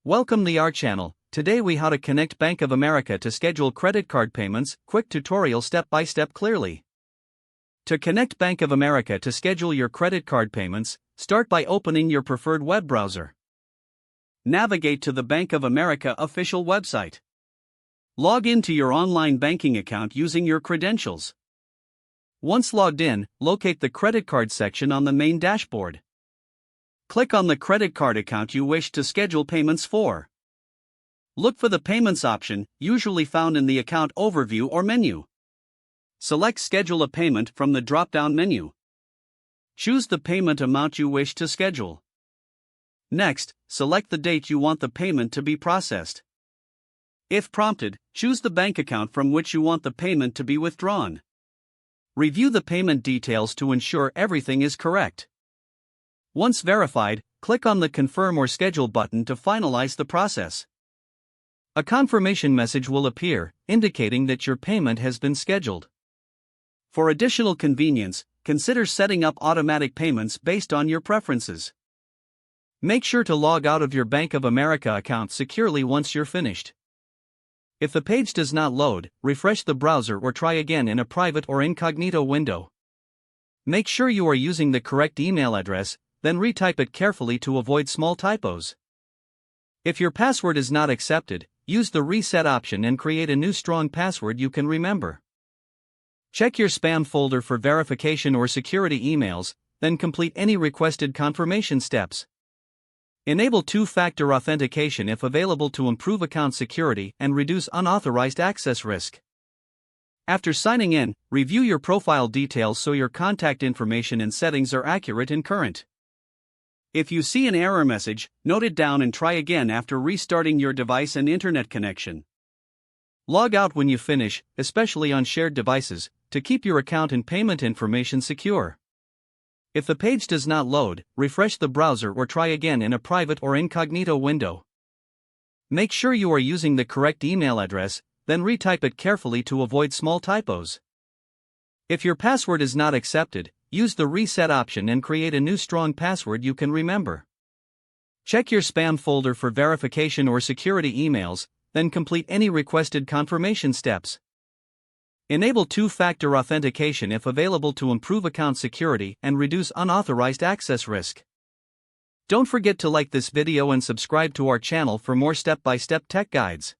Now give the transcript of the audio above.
Welcome to our channel. Today we how to connect Bank of America to schedule credit card payments, quick tutorial step by step clearly. To connect Bank of America to schedule your credit card payments, start by opening your preferred web browser. Navigate to the Bank of America official website. Log into your online banking account using your credentials. Once logged in, locate the credit card section on the main dashboard. Click on the credit card account you wish to schedule payments for. Look for the Payments option, usually found in the Account Overview or menu. Select Schedule a Payment from the drop-down menu. Choose the payment amount you wish to schedule. Next, select the date you want the payment to be processed. If prompted, choose the bank account from which you want the payment to be withdrawn. Review the payment details to ensure everything is correct. Once verified, click on the Confirm or Schedule button to finalize the process. A confirmation message will appear, indicating that your payment has been scheduled. For additional convenience, consider setting up automatic payments based on your preferences. Make sure to log out of your Bank of America account securely once you're finished. If the page does not load, refresh the browser or try again in a private or incognito window. Make sure you are using the correct email address, then retype it carefully to avoid small typos. If your password is not accepted, use the Reset option and create a new strong password you can remember. Check your spam folder for verification or security emails, then complete any requested confirmation steps. Enable two-factor authentication if available to improve account security and reduce unauthorized access risk. After signing in, review your profile details so your contact information and settings are accurate and current. If you see an error message, note it down and try again after restarting your device and internet connection. Log out when you finish, especially on shared devices, to keep your account and payment information secure. If the page does not load, refresh the browser or try again in a private or incognito window. Make sure you are using the correct email address, then retype it carefully to avoid small typos. If your password is not accepted, use the Reset option and create a new strong password you can remember. Check your spam folder for verification or security emails, then complete any requested confirmation steps. Enable two-factor authentication if available to improve account security and reduce unauthorized access risk. Don't forget to like this video and subscribe to our channel for more step-by-step tech guides.